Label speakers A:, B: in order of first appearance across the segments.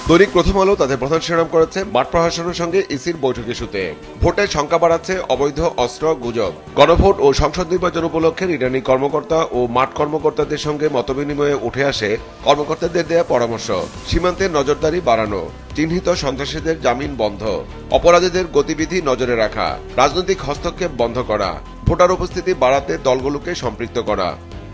A: দৈনিক প্রথম আলো তাদের প্রধান শিরোনাম করেছে মাঠ প্রশাসনের সঙ্গে ইসির বৈঠক ইস্যুতে। ভোটের সংখ্যা বাড়াচ্ছে অবৈধ অস্ত্র গুজব। গণভোট ও সংসদ নির্বাচন উপলক্ষে রিটার্নিং কর্মকর্তা ও মাঠ কর্মকর্তাদের সঙ্গে মতবিনিময়ে উঠে আসে কর্মকর্তাদের দেয়া পরামর্শ। সীমান্তে নজরদারি বাড়ানো, চিহ্নিত সন্ত্রাসীদের জামিন বন্ধ, অপরাধীদের গতিবিধি নজরে রাখা, রাজনৈতিক হস্তক্ষেপ বন্ধ করা, ভোটার উপস্থিতি বাড়াতে দলগুলোকে সম্পৃক্ত করা।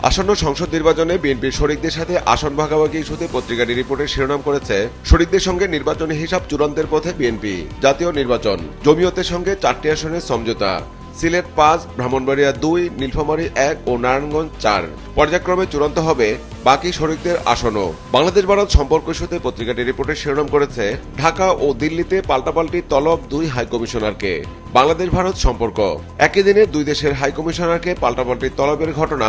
A: আসন্ন সংসদ নির্বাচনে বিএনপির শরিকদের সাথে আসন ভাগাভাগি ইস্যুতে পত্রিকাটি রিপোর্টের শিরোনাম করেছে শরিকদের সঙ্গে নির্বাচনী হিসাব চূড়ান্তের পথে বিএনপি। জাতীয় নির্বাচন, জমিয়তের সঙ্গে 4টি আসনের সমঝোতা। সিলেট 5, ব্রাহ্মণবাড়িয়া 2, নীলফামারী 1 ও নারায়ণগঞ্জ 4 পর্যায়ক্রমে চূড়ান্ত হবে বাকি শরিকদের আসনও। বাংলাদেশ ভারত সম্পর্ক ইস্যুতে পত্রিকাটি রিপোর্টের শিরোনাম করেছে ঢাকা ও দিল্লিতে পাল্টাপাল্টি তলব 2 হাইকমিশনারকে। বাংলাদেশ ভারত সম্পর্ক, একই দিনে 2 দেশের হাইকমিশনারকে পাল্টাপাল্টি তলবের ঘটনা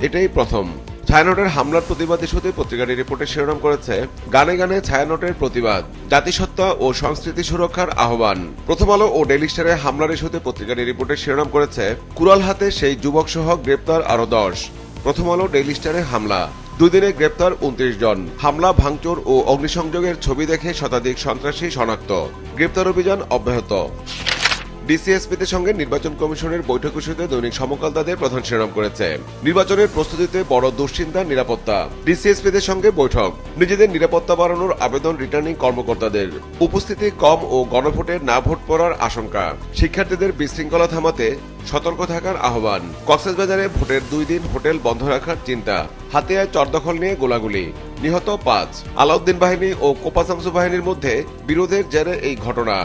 A: এটাই প্রথম। ছায়ানটের হামলার প্রতিবাদ ইস্যুতে পত্রিকাটি রিপোর্টের শিরোনাম করেছে গানে গানে ছায়ানটের প্রতিবাদ, জাতিসত্তা ও সংস্কৃতি সুরক্ষার আহ্বান। প্রথম আলো ও ডেইলি স্টারে হামলার ইস্যুতে পত্রিকাটি রিপোর্টের শিরোনাম করেছে কুড়াল হাতে সেই যুবক সহ গ্রেপ্তার আরো 10। প্রথম আলো ডেইলি স্টারে হামলা, 2 দিনে গ্রেপ্তার 29 জন। হামলা, ভাঙচুর ও অগ্নিসংযোগের ছবি দেখে শতাধিক সন্ত্রাসী শনাক্ত, গ্রেপ্তার অভিযান অব্যাহত। ডিসিএসপিদের সঙ্গে নির্বাচন কমিশনের বৈঠক ইস্যুতে দৈনিক সমকাল তাদের প্রধান শিরোনাম করেছে নির্বাচনের প্রস্তুতিতে বড় দুশ্চিন্তা নিরাপত্তা। ডিসিএসপিদের সঙ্গে বৈঠক, নিজেদের নিরাপত্তা বাড়ানোর আবেদন রিটার্নিং কর্মকর্তাদের। উপস্থিতি কম ও গণভোটে না ভোট পড়ার আশঙ্কা। শিক্ষার্থীদের বিশৃঙ্খলা থামাতে সতর্ক থাকার আহ্বান। কক্সবাজারে ভোটের 2 দিন হোটেল বন্ধ রাখার চিন্তা। হাতিয়ায় চরদখল নিয়ে গোলাগুলি, নিহত 5। আলাউদ্দিন বাহিনী ও কোপাসামসু বাহিনীর মধ্যে বিরোধের জেরে এই ঘটনা।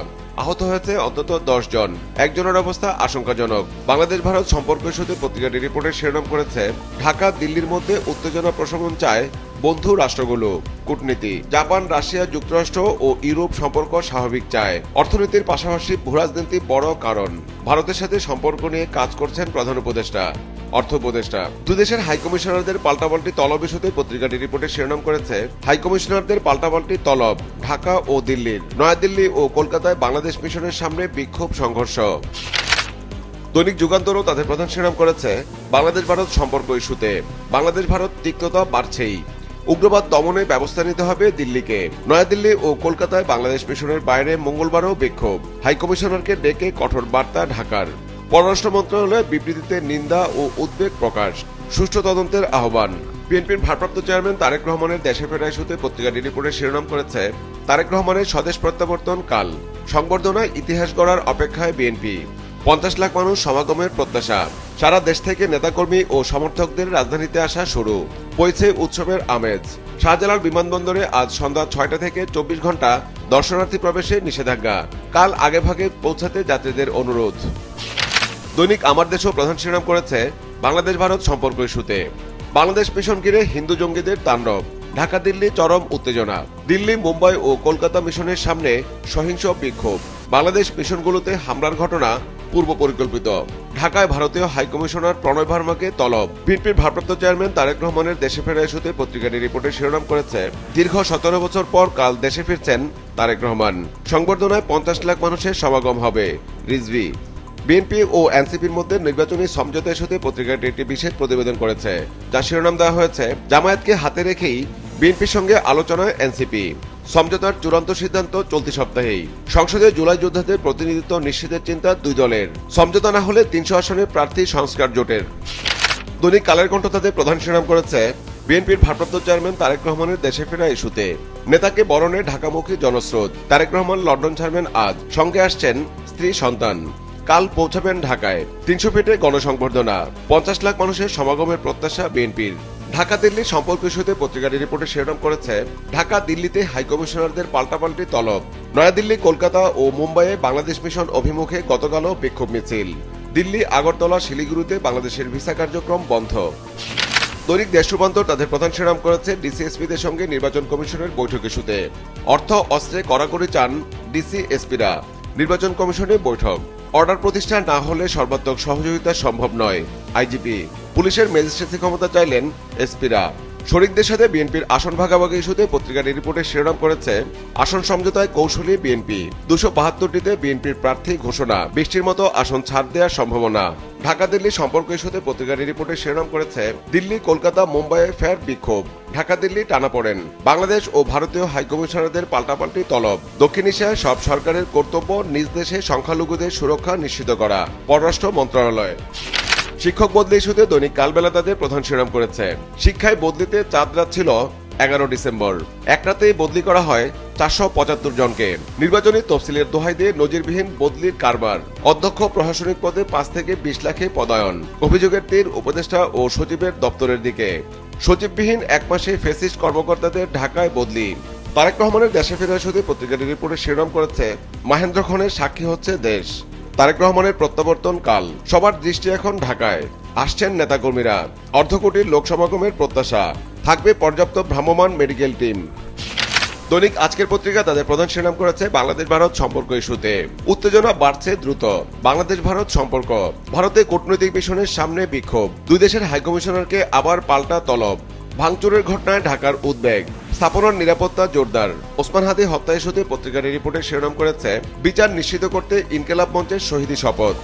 A: আহত হয়েছে অন্তত 10 জন, একজনের অবস্থা আশঙ্কাজনক। বাংলাদেশ ভারত সম্পর্ক ইস্যুতে পত্রিকাটি রিপোর্টের শিরোনাম করেছে ঢাকা দিল্লির মধ্যে উত্তেজনা প্রশমন চায় বন্ধু রাষ্ট্রগুলো। কূটনীতি, জাপান, রাশিয়া, যুক্তরাষ্ট্র ও ইউরোপ সম্পর্ক স্বাভাবিক চায়। অর্থনীতির পাশাপাশি ভূরাজনীতি বড় কারণ। ভারতের সাথে সম্পর্ক নিয়ে কাজ করছেন প্রধান উপদেষ্টা, অর্থ উপদেষ্টা। 2 দেশের হাইকমিশনারদের পাল্টাপাল্টি তলব ইস্যুতে পত্রিকাটি রিপোর্টের শিরোনাম করেছে হাইকমিশনারদের পাল্টাপাল্টি তলব ঢাকা ও দিল্লির। নয়াদিল্লি ও কলকাতায় বাংলাদেশ মিশনের সামনে বিক্ষোভ সংঘর্ষ। দৈনিক যুগান্তরও তাদের প্রধান শিরোনাম করেছে বাংলাদেশ ভারত সম্পর্ক ইস্যুতে বাংলাদেশ ভারত তিক্ততা বাড়ছেই। উগ্রবাদ দমনে ব্যবস্থা নিতে হবে দিল্লিকে। নয়াদিল্লি ও কলকাতায় বাংলাদেশ মিশনের বাইরে মঙ্গলবারও বিক্ষোভ, হাইকমিশনারকে ডেকে কঠোর বার্তা ঢাকার। পররাষ্ট্র মন্ত্রণালয়ের বিবৃতিতে নিন্দা ও উদ্বেগ প্রকাশ, সুষ্ঠু তদন্তের আহ্বান। বিএনপির ভারপ্রাপ্ত চেয়ারম্যান তারেক রহমানের দেশে ফেরা ইস্যুতে পত্রিকাটি রিপোর্টের শিরোনাম করেছে তারেক রহমানের স্বদেশ প্রত্যাবর্তন কাল, সংবর্ধনায় ইতিহাস গড়ার অপেক্ষায় বিএনপি। 50 লাখ মানুষ সমাগমের প্রত্যাশা। সারা দেশ থেকে নেতাকর্মী ও সমর্থকদের রাজধানীতে আসা শুরু, বইছে উৎসবের আমেজ। শাহজালাল বিমানবন্দরে আজ সন্ধ্যা 6টা থেকে 24 ঘন্টা দর্শনার্থী প্রবেশে নিষেধাজ্ঞা। কাল আগেভাগে পৌঁছাতে যাত্রীদের অনুরোধ। দৈনিক আমার দেশও প্রধান শিরোনাম করেছে বাংলাদেশ ভারত সম্পর্ক ইস্যুতে বাংলাদেশ মিশন ঘিরে হিন্দু জঙ্গিদের তাণ্ডব। ঢাকা দিল্লি চরম উত্তেজনা। দিল্লি, মুম্বাই ও কলকাতা মিশনের সামনে সহিংস বিক্ষোভ। বাংলাদেশ মিশনগুলোতে হামলার ঘটনা পূর্ব পরিকল্পিত। ঢাকায় ভারতীয় হাইকমিশনার প্রণয় ভার্মাকে তলব। বিএনপির ভারপ্রাপ্ত চেয়ারম্যান তারেক রহমানের দেশে ফেরা ইস্যুতে পত্রিকাটি রিপোর্টের শিরোনাম করেছে দীর্ঘ 17 বছর পর কাল দেশে ফিরছেন তারেক রহমান। সংবর্ধনায় 50 লাখ মানুষের সমাগম হবে, রিজভী। বিএনপি ও এনসিপির মধ্যে নির্বাচনী সমঝোতা ইস্যুতে পত্রিকাটি একটি বিশেষ প্রতিবেদন করেছে, যার শিরোনাম দেওয়া হয়েছে জামায়াতকে হাতে রেখেই বিএনপির সঙ্গে আলোচনায় এনসিপি। সমঝোতার চূড়ান্ত সিদ্ধান্ত চলতি সপ্তাহেই। সংসদে জুলাই যোদ্ধাদের প্রতিনিধিত্ব নিশ্চিতের চিন্তা 2 দলের। সমঝোতা না হলে 300 আসনের প্রার্থী সংস্কার জোটের। দৈনিক কালের কণ্ঠ তাদের প্রধান শিরোনাম করেছে বিএনপির ভারপ্রাপ্ত চেয়ারম্যান তারেক রহমানের দেশে ফেরা ইস্যুতে নেতাকে বরণে ঢাকামুখী জনস্রোত। তারেক রহমান লন্ডন ছাড়বেন আজ, সঙ্গে আসছেন স্ত্রী, সন্তান। কাল পৌঁছাবেন ঢাকায়। 300 ফিটে গণসংবর্ধনা, 50 লাখ মানুষের সমাগমের প্রত্যাশা বিএনপির। ঢাকা দিল্লি সম্পর্ক ইস্যুতে পত্রিকাটি রিপোর্টে শিরোনাম করেছে ঢাকা দিল্লিতে হাইকমিশনারদের পাল্টাপাল্টি তলব। নয়াদিল্লি, কলকাতা ও মুম্বাইয়ে বাংলাদেশ মিশন অভিমুখে গতকালও বিক্ষোভ মিছিল। দিল্লি, আগরতলা, শিলিগুড়িতে বাংলাদেশের ভিসা কার্যক্রম বন্ধ। দৈনিক দেশ রূপান্তর তাদের প্রধান শিরোনাম করেছে ডিসিএসপিদের সঙ্গে নির্বাচন কমিশনের বৈঠক ইস্যুতে অর্থ অস্ত্রে কড়াকড়ি চান ডিসিএসপিরা। নির্বাচন কমিশনে বৈঠক, অর্ডার প্রতিষ্ঠা না হলে সর্বাত্মক সহযোগিতা সম্ভব নয়, আইজিপি। পুলিশের ম্যাজিস্ট্রেসি ক্ষমতা চাইলেন এসপিরা। শরিকদের সাথে বিএনপির আসন ভাগাভাগি ইস্যুতে পত্রিকাটি রিপোর্টের শিরোনাম করেছে আসন সমঝোতায় কৌশলী বিএনপি। 272টিতে বিএনপির প্রার্থী ঘোষণা, 20টির মতো আসন ছাড় দেওয়ার সম্ভাবনা। ঢাকা দিল্লি সম্পর্ক ইস্যুতে পত্রিকাটি রিপোর্টের শিরোনাম করেছে দিল্লি, কলকাতা, মুম্বাইয়ে ফের বিক্ষোভ। ঢাকা দিল্লি টানাপোড়েন, বাংলাদেশ ও ভারতীয় হাইকমিশনারদের পাল্টাপাল্টি তলব, দক্ষিণ এশিয়ায় সব সরকারের কর্তব্য নিজ দেশে সংখ্যালঘুদের সুরক্ষা নিশ্চিত করা, পররাষ্ট্র মন্ত্রণালয়। শিক্ষক বদলি ইস্যুতে দৈনিক কালবেলা তাদের প্রধান শিরোনাম করেছে, শিক্ষায় বদলিতে চাঁদ রাত ছিল 11 ডিসেম্বর, এক রাতেই বদলি করা হয় 475 জনকে। নির্বাচনী তফসিলের দোহাই দিয়ে নজিরবিহীন বদলির কারবার, অধ্যক্ষ প্রশাসনিক পদে 5 থেকে 20 লাখে পদায়ন, অভিযোগের তীর উপদেষ্টা ও সচিবের দপ্তরের দিকে। সচিববিহীন এক মাসে ফেসিস্ট কর্মকর্তাদের ঢাকায় বদলি। তারেক রহমানের দেশে ফেরার সাথে পত্রিকাটি রিপোর্টে শিরোনাম করেছে, মাহেন্দ্র খনের সাক্ষী হচ্ছে দেশ, তারেক রহমানের প্রত্যাবর্তন কাল, সবার দৃষ্টি এখন ঢাকায়, আসছেন নেতাকর্মীরা, অর্ধকোটির লোক সমাগমের প্রত্যাশা, থাকবে পর্যাপ্ত ভ্রাম্যমাণ মেডিকেল টিম। দৈনিক আজকের পত্রিকা তাদের প্রধান শিরোনাম করেছে, বাংলাদেশ ভারত সম্পর্ক ইস্যুতে উত্তেজনা বাড়ছে দ্রুত, বাংলাদেশ ভারত সম্পর্ক, ভারতে কূটনৈতিক মিশনের সামনে বিক্ষোভ, দুই দেশের হাইকমিশনারকে আবার পাল্টা তলব, ভাঙচুরের ঘটনায় ঢাকার উদ্বেগ, স্থাপনার নিরাপত্তা জোরদার। ওসমান হাদি হত্যা ইস্যুতে পত্রিকার রিপোর্টে শিরোনাম করেছে, বিচার নিশ্চিত করতে ইনকিলাব মঞ্চের শহীদি শপথ।